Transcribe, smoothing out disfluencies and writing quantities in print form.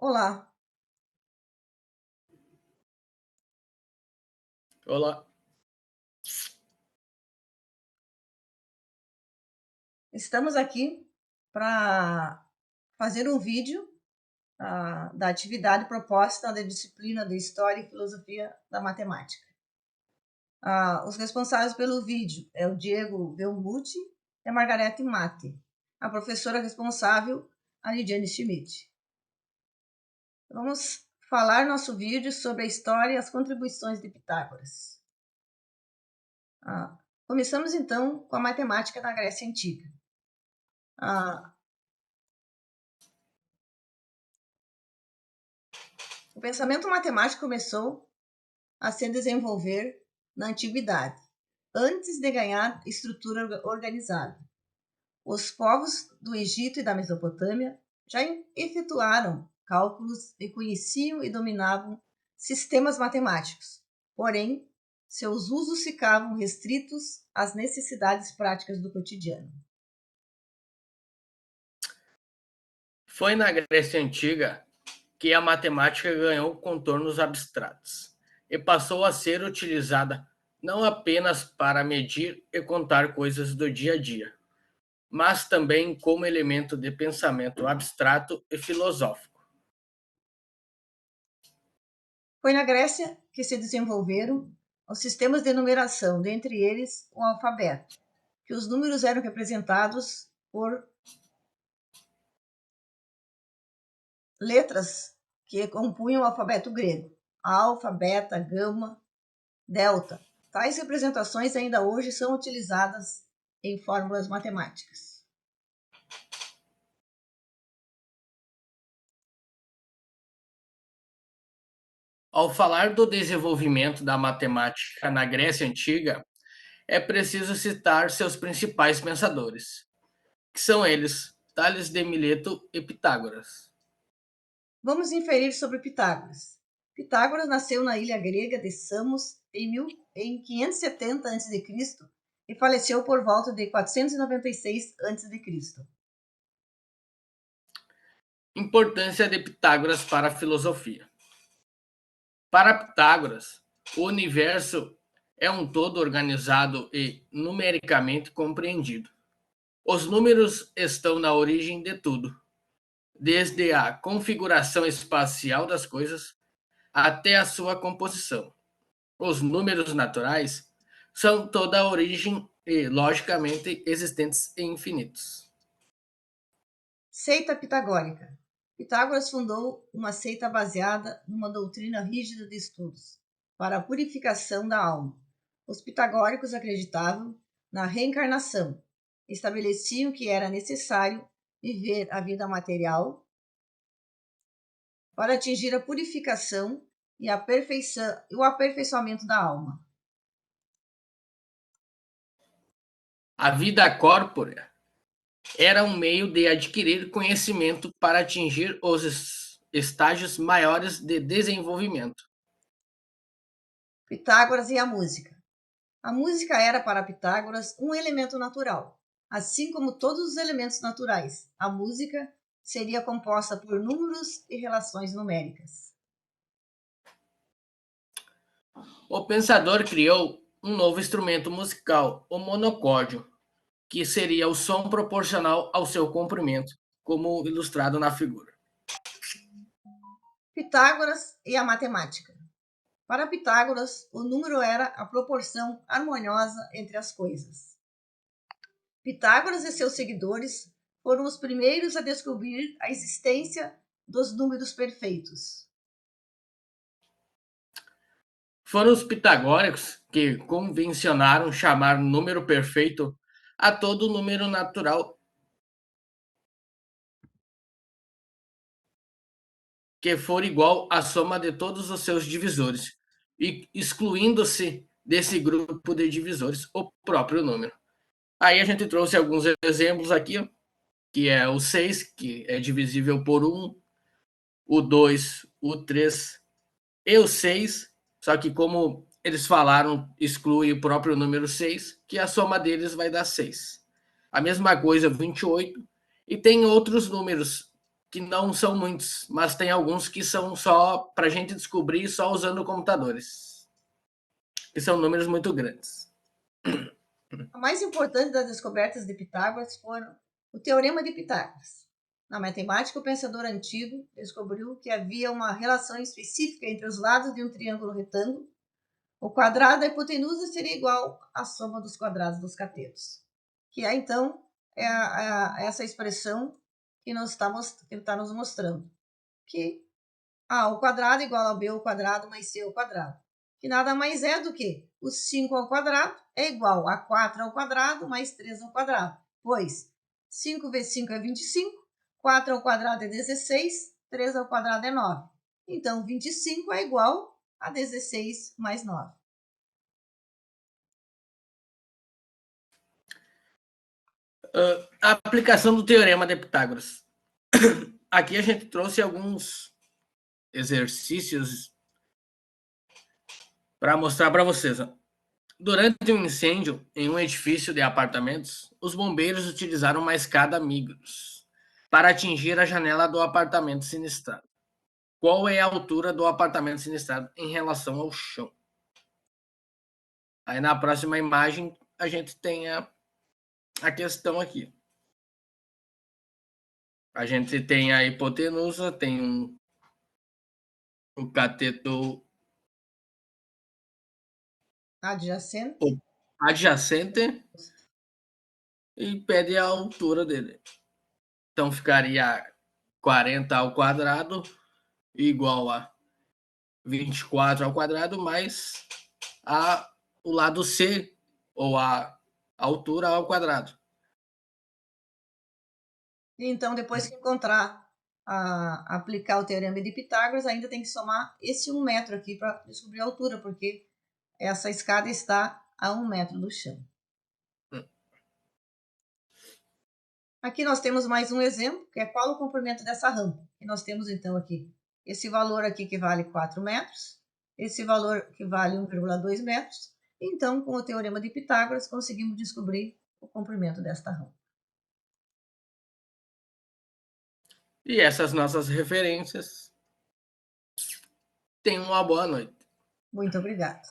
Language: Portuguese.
Olá, Olá. estamos aqui para fazer um vídeo da atividade proposta da disciplina de História e Filosofia da Matemática. Os responsáveis pelo vídeo é o Diego Velmuthi e a Margarete Mate, a professora responsável, a Lidiane Schmidt. Vamos falar nosso vídeo sobre a história e as contribuições de Pitágoras. Começamos então com a matemática na Grécia Antiga. O pensamento matemático começou a se desenvolver na antiguidade, antes de ganhar estrutura organizada. Os povos do Egito e da Mesopotâmia já efetuaram cálculos e conheciam e dominavam sistemas matemáticos, porém, seus usos ficavam restritos às necessidades práticas do cotidiano. Foi na Grécia Antiga que a matemática ganhou contornos abstratos e passou a ser utilizada não apenas para medir e contar coisas do dia a dia, mas também como elemento de pensamento abstrato e filosófico. Foi na Grécia que se desenvolveram os sistemas de numeração, dentre eles o alfabeto, que os números eram representados por letras que compunham o alfabeto grego: alfa, beta, gama, delta. Tais representações ainda hoje são utilizadas em fórmulas matemáticas. Ao falar do desenvolvimento da matemática na Grécia Antiga, é preciso citar seus principais pensadores, que são eles, Tales de Mileto e Pitágoras. Vamos inferir sobre Pitágoras. Pitágoras nasceu na ilha grega de Samos em 570 a.C. e faleceu por volta de 496 a.C. Importância de Pitágoras para a filosofia. Para Pitágoras, o universo é um todo organizado e numericamente compreendido. Os números estão na origem de tudo, desde a configuração espacial das coisas até a sua composição. Os números naturais são toda a origem e, logicamente, existentes e infinitos. Seita pitagórica. Pitágoras fundou uma seita baseada numa doutrina rígida de estudos para a purificação da alma. Os pitagóricos acreditavam na reencarnação, estabeleciam que era necessário viver a vida material para atingir a purificação e o aperfeiçoamento da alma. A vida corpórea era um meio de adquirir conhecimento para atingir os estágios maiores de desenvolvimento. Pitágoras e a música. A música era para Pitágoras um elemento natural. Assim como todos os elementos naturais, a música seria composta por números e relações numéricas. O pensador criou um novo instrumento musical, o monocórdio, que seria o som proporcional ao seu comprimento, como ilustrado na figura. Pitágoras e a matemática. Para Pitágoras, o número era a proporção harmoniosa entre as coisas. Pitágoras e seus seguidores foram os primeiros a descobrir a existência dos números perfeitos. Foram os pitagóricos que convencionaram chamar número perfeito a todo número natural que for igual à soma de todos os seus divisores, e excluindo-se desse grupo de divisores o próprio número. Aí a gente trouxe alguns exemplos aqui, que é o 6, que é divisível por 1, o 2, o 3 e o 6, só que como eles falaram, exclui o próprio número 6, que a soma deles vai dar 6. A mesma coisa, 28, e tem outros números que não são muitos, mas tem alguns que são só para a gente descobrir só usando computadores, que são números muito grandes. A mais importante das descobertas de Pitágoras foram o Teorema de Pitágoras. Na matemática, o pensador antigo descobriu que havia uma relação específica entre os lados de um triângulo retângulo. O quadrado da hipotenusa seria igual à soma dos quadrados dos catetos, que é, então, essa expressão que ele está nos mostrando, que A ao quadrado é igual a B ao quadrado mais C ao quadrado, que nada mais é do que o 5 ao quadrado é igual a 4 ao quadrado mais 3 ao quadrado, pois 5 vezes 5 é 25, 4 ao quadrado é 16, 3 ao quadrado é 9. Então, 25 é igual a 16 mais 9. A aplicação do Teorema de Pitágoras. Aqui a gente trouxe alguns exercícios para mostrar para vocês. Durante um incêndio em um edifício de apartamentos, os bombeiros utilizaram uma escada Migros para atingir a janela do apartamento sinistrado. Qual é a altura do apartamento sinistrado em relação ao chão? Aí na próxima imagem a gente tem a questão aqui. A gente tem a hipotenusa, tem o cateto Adjacente. adjacente e pede a altura dele. Então ficaria 40 ao quadrado igual a 24 ao quadrado mais o lado C, ou a altura ao quadrado. Então, depois que aplicar o Teorema de Pitágoras, ainda tem que somar esse 1 metro aqui para descobrir a altura, porque essa escada está a 1 metro do chão. Aqui nós temos mais um exemplo, que é qual o comprimento dessa rampa. E nós temos então aqui esse valor aqui que vale 4 metros, esse valor que vale 1,2 metros. Então, com o Teorema de Pitágoras, conseguimos descobrir o comprimento desta rampa. E essas nossas referências. Tenham uma boa noite. Muito obrigada.